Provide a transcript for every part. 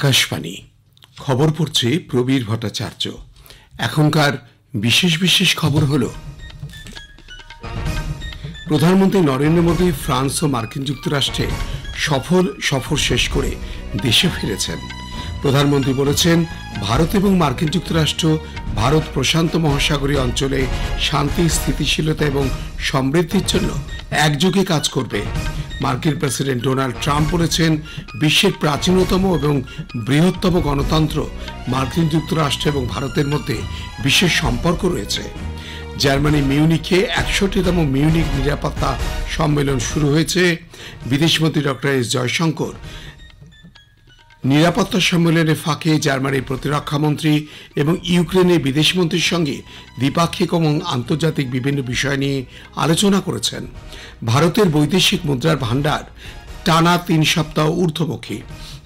আকাশবাণী খবর পড়ছে প্রবীর ভট্টাচার্য। এখনকার বিশেষ বিশেষ খবর হল, প্রধানমন্ত্রী নরেন্দ্র মোদী ফ্রান্স ও মার্কিন যুক্তরাষ্ট্রে সফর শেষ করে দেশে ফিরেছেন। প্রধানমন্ত্রী বলেছেন, ভারত এবং মার্কিন যুক্তরাষ্ট্র ভারত প্রশান্ত মহাসাগরীয় অঞ্চলে শান্তি, স্থিতিশীলতা এবং সমৃদ্ধির জন্য একযোগে কাজ করবে। মার্কিন প্রেসিডেন্ট ডোনাল্ড ট্রাম্প বলেছেন, বিশ্বের প্রাচীনতম এবং বৃহত্তম গণতন্ত্র মার্কিন যুক্তরাষ্ট্র এবং ভারতের মধ্যে বিশেষ সম্পর্ক রয়েছে। জার্মানি মিউনিখে 61তম মিউনিক নিরাপত্তা সম্মেলন শুরু হয়েছে। বিদেশমন্ত্রী ডক্টর এস জয়শঙ্কর নিরাপত্তা সম্মেলনের ফাঁকে জার্মানির প্রতিরক্ষামন্ত্রী এবং ইউক্রেনের বিদেশমন্ত্রীর সঙ্গে দ্বিপাক্ষিক এবং আন্তর্জাতিক বিভিন্ন বিষয় নিয়ে আলোচনা করেছেন। ভারতের বৈদেশিক মুদ্রার ভাণ্ডার টানা 3 সপ্তাহ ঊর্ধ্বমুখী।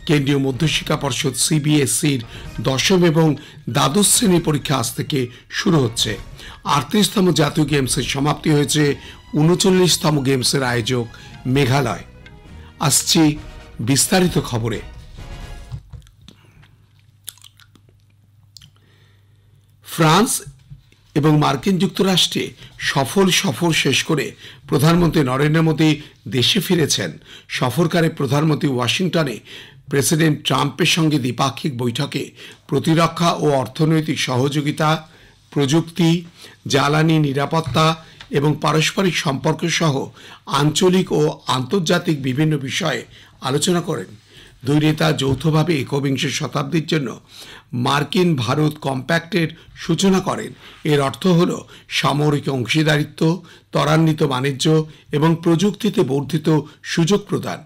কেন্দ্রীয় মধ্যশিক্ষা পর্ষদ সিবিএসইর 10ম এবং দ্বাদশ শ্রেণীর পরীক্ষা আজ থেকে শুরু হচ্ছে। 38তম জাতীয় গেমসের সমাপ্তি হয়েছে। 39তম গেমসের আয়োজক মেঘালয়। আসছি বিস্তারিত খবরে। ফ্রান্স এবং মার্কিন যুক্তরাষ্ট্রে সফর শেষ করে প্রধানমন্ত্রী নরেন্দ্র মোদী দেশে ফিরেছেন। সফরকালে প্রধানমন্ত্রী ওয়াশিংটনে প্রেসিডেন্ট ট্রাম্পের সঙ্গে দ্বিপাক্ষিক বৈঠকে প্রতিরক্ষা ও অর্থনৈতিক সহযোগিতা, প্রযুক্তি, জ্বালানি নিরাপত্তা এবং পারস্পরিক সম্পর্ক সহ আঞ্চলিক ও আন্তর্জাতিক বিভিন্ন বিষয়ে আলোচনা করেন। দুই নেতা যৌথভাবে একবিংশ শতাব্দীর জন্য মার্কিন ভারত কম্প্যাক্টের সূচনা করেন। এর অর্থ হল সামরিক অংশীদারিত্ব, ত্বরান্বিত বাণিজ্য এবং প্রযুক্তিতে বর্ধিত সুযোগ প্রদান।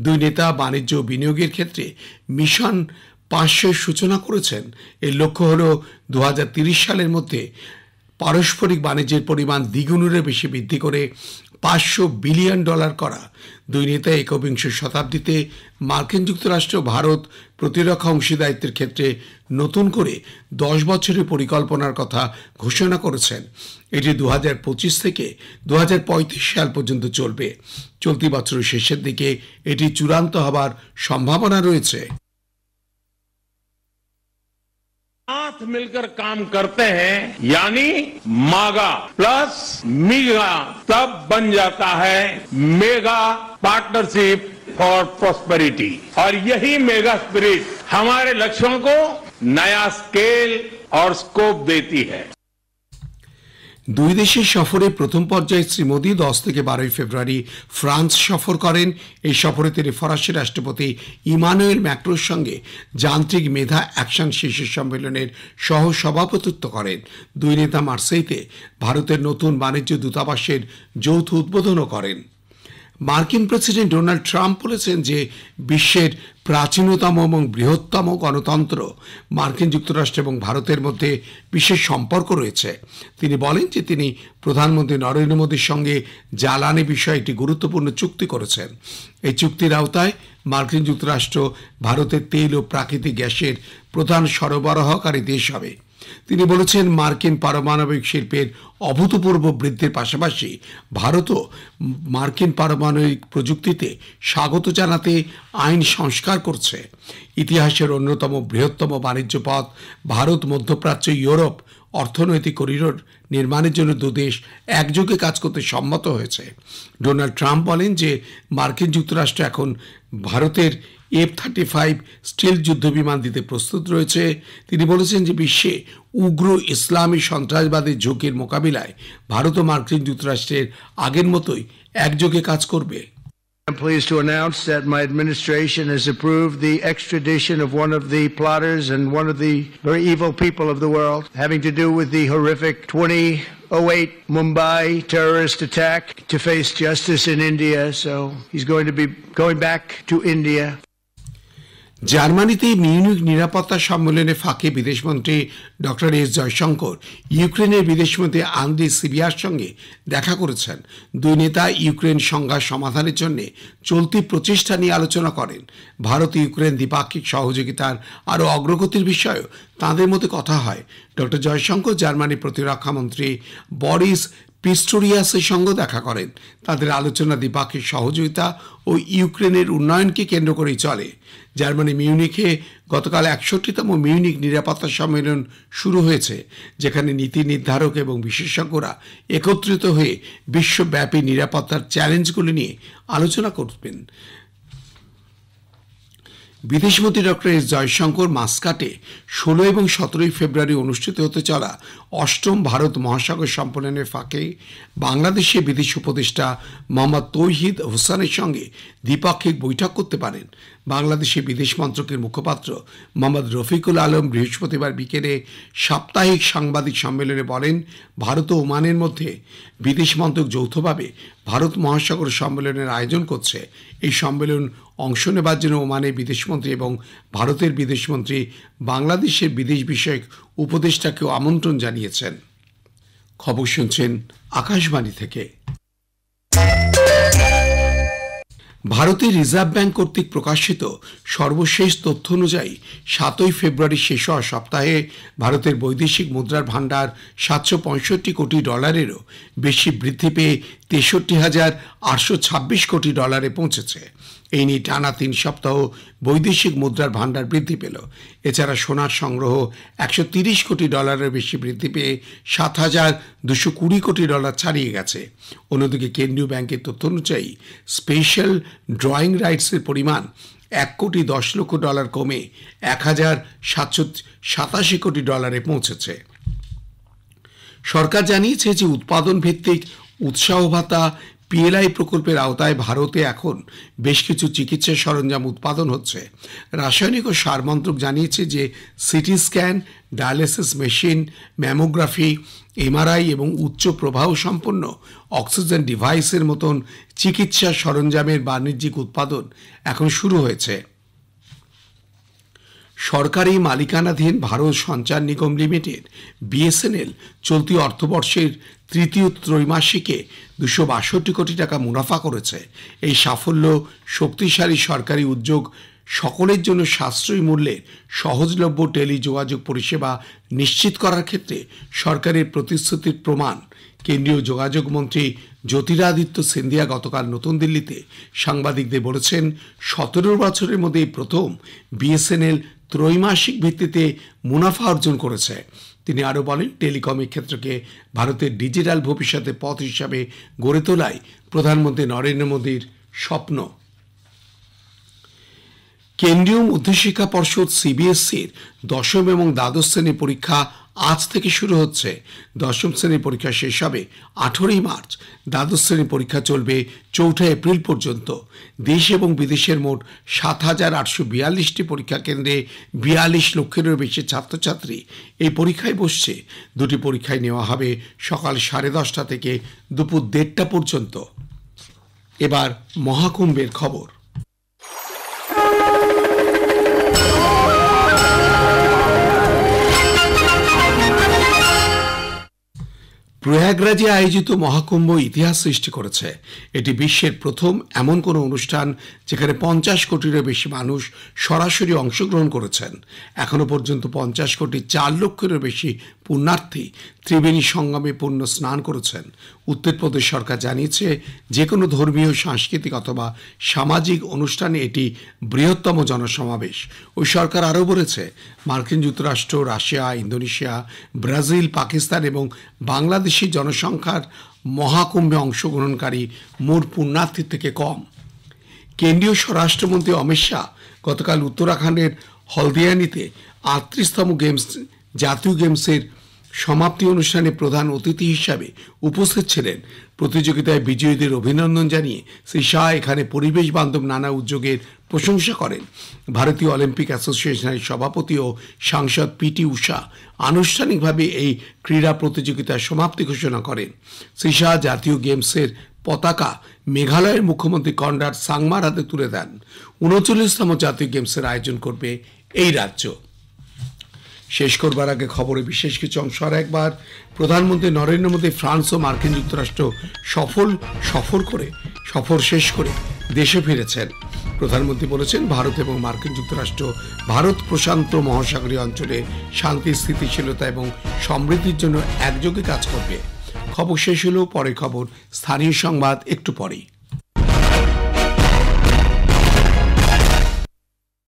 দুই নেতা বাণিজ্য বিনিয়োগের ক্ষেত্রে মিশন 500 সূচনা করেছেন। এর লক্ষ্য হল 2030 সালের মধ্যে পারস্পরিক বাণিজ্যের পরিমাণ দ্বিগুণেরও বেশি বৃদ্ধি করে $500 বিলিয়ন করা। দুই নেতা একবিংশ শতাব্দীতে মার্কিন যুক্তরাষ্ট্র ভারত প্রতিরক্ষা অংশীদারিত্বের ক্ষেত্রে নতুন করে 10 বছরের পরিকল্পনার কথা ঘোষণা করেছেন। এটি 2025 থেকে 2035 সাল পর্যন্ত চলবে। চলতি বছরের শেষের দিকে এটি চূড়ান্ত হবার সম্ভাবনা রয়েছে। साथ मिलकर काम करते हैं, यानी मागा प्लस मीगा तब बन जाता है मेगा पार्टनरशिप फॉर प्रॉस्पेरिटी। और यही मेगा स्पिरिट हमारे लक्ष्यों को नया स्केल और स्कोप देती है। দুই দেশের সফরে প্রথম পর্যায়ে শ্রী মোদী 10 থেকে 12 ফেব্রুয়ারি ফ্রান্স সফর করেন। এই সফরে তিনি ফরাসি রাষ্ট্রপতি ইমানুয়েল ম্যাক্রোর সঙ্গে যান্ত্রিক মেধা অ্যাকশন শীর্ষ সম্মেলনের সহ সভাপতিত্ব করেন। দুই নেতা মার্সেইতে ভারতের নতুন বাণিজ্য দূতাবাসের যৌথ উদ্বোধনও করেন। মার্কিন প্রেসিডেন্ট ডোনাল্ড ট্রাম্প বলেছেন যে বিশ্বের প্রাচীনতম এবং বৃহত্তম গণতন্ত্র মার্কিন যুক্তরাষ্ট্র এবং ভারতের মধ্যে বিশেষ সম্পর্ক রয়েছে। তিনি বলেন যে তিনি প্রধানমন্ত্রী নরেন্দ্র মোদীর সঙ্গে জ্বালানি বিষয়ে একটি গুরুত্বপূর্ণ চুক্তি করেছেন। এই চুক্তির আওতায় মার্কিন যুক্তরাষ্ট্র ভারতের তেল ও প্রাকৃতিক গ্যাসের প্রধান সরবরাহকারী দেশ হবে। তিনি বলেছেন, মার্কিন পারমাণবিক শিল্পের অভূতপূর্ব বৃদ্ধির পাশাপাশি ভারতও মার্কিন পারমাণবিক প্রযুক্তিতে স্বাগত জানাতে আইন সংস্কার করছে। ইতিহাসের অন্যতম বৃহত্তম বাণিজ্য পথ ভারত মধ্যপ্রাচ্য ইউরোপ অর্থনৈতিক করিডোর নির্মাণের জন্য দুদেশ একযোগে কাজ করতে সম্মত হয়েছে। ডোনাল্ড ট্রাম্প বলেন যে মার্কিন যুক্তরাষ্ট্র এখন ভারতের F-35 স্টিল যুদ্ধবিমান দিতে প্রস্তুত রয়েছে। তিনি বলেছেন যে বিশ্বে উগ্র ইসলামী সন্ত্রাসবাদের ঝুঁকির মোকাবিলায় ভারত ও মার্কিন যুক্তরাষ্ট্রের আগের মতোই একযোগে কাজ করবে। I'm pleased to announce that my administration has approved the extradition of one of the plotters and one of the very evil people of the world, having to do with the horrific 2008 Mumbai terrorist attack, to face justice in India. So he's going to be going back to India. জার্মানিতে Munich নিরাপত্তা সম্মেলনে ফাঁকে বিদেশমন্ত্রী doctor S Jaishankar ইউক্রেনের বিদেশমন্ত্রী Andriy সিবিয়ার সঙ্গে দেখা করেছেন। দুই নেতা ইউক্রেন সংঘাত সমাধানের জন্য চলতি প্রচেষ্টা নিয়ে আলোচনা করেন। ভারত ইউক্রেন দ্বিপাক্ষিক সহযোগিতার আরও অগ্রগতির বিষয়েও তাঁদের মধ্যে কথা হয়। ডক্টর জয়শঙ্কর জার্মানির প্রতিরক্ষামন্ত্রী বরিস পিস্টোরিয়াসের সঙ্গে দেখা করেন। তাদের আলোচনা দ্বিপাক্ষিক সহযোগিতা ও ইউক্রেনের উন্নয়নকে কেন্দ্র করেই চলে। জার্মানি মিউনিখে গতকাল 61তম মিউনিক নিরাপত্তা সম্মেলন শুরু হয়েছে, যেখানে নীতি নির্ধারক এবং বিশেষজ্ঞরা একত্রিত হয়ে বিশ্বব্যাপী নিরাপত্তার চ্যালেঞ্জগুলি নিয়ে আলোচনা করবেন। বিদেশমন্ত্রী ডক্টর এস জয়শঙ্কর মাস্কাটে 16 এবং 17 ফেব্রুয়ারি অনুষ্ঠিত হতে চলা 8ম ভারত মহাসাগর সম্মেলনের ফাঁকে বাংলাদেশের বিদেশ উপদেষ্টা মোহাম্মদ তৌহিদ হোসেনের সঙ্গে দ্বিপাক্ষিক বৈঠক করতে পারেন। বাংলাদেশের বিদেশ মন্ত্রকের মুখপাত্র মোহাম্মদ রফিকুল আলম বৃহস্পতিবার বিকেলে সাপ্তাহিক সাংবাদিক সম্মেলনে বলেন, ভারত ও ওমানের মধ্যে বিদেশ মন্ত্রক যৌথভাবে ভারত মহাসাগর সম্মেলনের আয়োজন করছে। এই সম্মেলন অংশ নেবার জন্য ওমানের বিদেশমন্ত্রী এবং ভারতের বিদেশমন্ত্রী বাংলাদেশের বিদেশ বিষয়ক উপদেষ্টাকেও আমন্ত্রণ জানিয়েছেন। খবর শুনছেন আকাশবাণী থেকে। ভারতের রিজার্ভ ব্যাংক কর্তৃক প্রকাশিত সর্বশেষ তথ্য অনুযায়ী 7 ফেব্রুয়ারি শেষ হওয়া সপ্তাহে ভারতের বৈদেশিক মুদ্রার ভাণ্ডার 765 কোটি ডলারেরও বেশি বৃদ্ধি পেয়ে 63,826 কোটি ডলারে পৌঁছেছে। এই নিয়ে টানা 3 সপ্তাহ বৈদেশিক মুদ্রার ভাণ্ডার বৃদ্ধি পেল। এছাড়া সোনার সংগ্রহ 130 কোটি ডলারের বেশি বৃদ্ধি পেয়ে 7,220 কোটি ডলার ছাড়িয়ে গেছে। অন্যদিকে কেন্দ্রীয় ব্যাংকের তথ্য অনুযায়ী স্পেশাল ড্রয়িং রাইটসের পরিমাণ 1 কোটি 10 লক্ষ ডলার কমে 1,787 কোটি ডলারে পৌঁছেছে। সরকার জানিয়েছে যে উৎপাদন ভিত্তিক উৎসাহ ভাতা পিএলআই প্রকল্পের আওতায় ভারতে এখন বেশ কিছু চিকিৎসা সরঞ্জাম উৎপাদন হচ্ছে। রাসায়নিক ও সার মন্ত্রক জানিয়েছে যে CT scan, dialysis machine, mammography, MRI এবং উচ্চ প্রবাহ সম্পন্ন অক্সিজেন ডিভাইসের মতন চিকিৎসা সরঞ্জামের বাণিজ্যিক উৎপাদন এখন শুরু হয়েছে। সরকারি মালিকানাধীন ভারত সঞ্চার নিগম লিমিটেড বিএসএনএল চলতি অর্থবর্ষের তৃতীয় ত্রৈমাসিকে 262 কোটি টাকা মুনাফা করেছে। এই সাফল্য শক্তিশালী সরকারি উদ্যোগ, সকলের জন্য সাশ্রয়ী মূল্যে সহজলভ্য টেলিযোগাযোগ পরিষেবা নিশ্চিত করার ক্ষেত্রে সরকারের প্রতিশ্রুতির প্রমাণ। কেন্দ্রীয় যোগাযোগ মন্ত্রী জ্যোতিরাদিত্য সিন্ধিয়া গতকাল নতুন দিল্লিতে সাংবাদিকদের বলেছেন, 17 বছরের মধ্যে প্রথম বিএসএনএল ত্রৈমাসিক ভিত্তিতে মুনাফা অর্জন করেছে। তিনি আরও বলেন, টেলিকমের ক্ষেত্রকে ভারতের ডিজিটাল ভবিষ্যতের পথ হিসাবে গড়ে তোলাই প্রধানমন্ত্রী নরেন্দ্র মোদীর স্বপ্ন। কেন্দ্রীয় মধ্যশিক্ষা পর্ষদ সিবিএসসির 10ম এবং দ্বাদশ শ্রেণীর পরীক্ষা আজ থেকে শুরু হচ্ছে। 10ম শ্রেণীর পরীক্ষা শেষ হবে 18 মার্চ। দ্বাদশ শ্রেণীর পরীক্ষা চলবে 4 এপ্রিল পর্যন্ত। দেশ এবং বিদেশের মোট 7,842টি পরীক্ষা কেন্দ্রে 42 লক্ষেরও বেশি ছাত্রছাত্রী এই পরীক্ষায় বসছে। দুটি পরীক্ষায় নেওয়া হবে সকাল 10:30 থেকে দুপুর 1:30 পর্যন্ত। এবার মহাকুম্ভের খবর। প্রয়াগরাজে আয়োজিত মহাকুম্ভ ইতিহাস সৃষ্টি করেছে। এটি বিশ্বের প্রথম এমন কোনো অনুষ্ঠান যেখানে 50 কোটিরও বেশি মানুষ সরাসরি অংশগ্রহণ করেছেন। এখনো পর্যন্ত 50 কোটি 4 লক্ষেরও বেশি পুণ্যার্থী ত্রিবেণী সঙ্গমে পুণ্য স্নান করেছেন। উত্তরপ্রদেশ সরকার জানিয়েছে, যে কোনো ধর্মীয়, সাংস্কৃতিক অথবা সামাজিক অনুষ্ঠানে এটি বৃহত্তম জনসমাবেশ। ওই সরকার আরও বলেছে, মার্কিন যুক্তরাষ্ট্র, রাশিয়া, ইন্দোনেশিয়া, ব্রাজিল, পাকিস্তান এবং বাংলাদেশি জনসংখ্যার মহাকুম্ভে অংশগ্রহণকারী মোট পুণ্যার্থীর থেকে কম। কেন্দ্রীয় স্বরাষ্ট্রমন্ত্রী অমিত শাহ গতকাল উত্তরাখণ্ডের হলদিয়ানিতে 38তম জাতীয় গেমসের সমাপ্তি অনুষ্ঠানে প্রধান অতিথি হিসাবে উপস্থিত ছিলেন। প্রতিযোগিতায় বিজয়ীদের অভিনন্দন জানিয়ে শ্রী শাহ এখানে পরিবেশ বান্ধব নানা উদ্যোগের প্রশংসা করেন। ভারতীয় অলিম্পিক অ্যাসোসিয়েশনের সভাপতি ও সাংসদ পিটি ঊষা আনুষ্ঠানিকভাবে এই ক্রীড়া প্রতিযোগিতার সমাপ্তি ঘোষণা করেন। শ্রী শাহ জাতীয় গেমসের পতাকা মেঘালয়ের মুখ্যমন্ত্রী কনরাড সাংমার হাতে তুলে দেন। 39তম জাতীয় গেমসের আয়োজন করবে এই রাজ্য। শেষ করবার আগে খবরে বিশেষ কিছু অংশ আর একবার। প্রধানমন্ত্রী নরেন্দ্র মোদী ফ্রান্স ও মার্কিন যুক্তরাষ্ট্র সফর শেষ করে দেশে ফিরেছেন। প্রধানমন্ত্রী বলেছেন, ভারত এবং মার্কিন যুক্তরাষ্ট্র ভারত প্রশান্ত মহাসাগরীয় অঞ্চলে শান্তি, স্থিতিশীলতা এবং সমৃদ্ধির জন্য একযোগে কাজ করবে। খবর শেষ হলো, পরে খবর স্থানীয় সংবাদ একটু পরেই।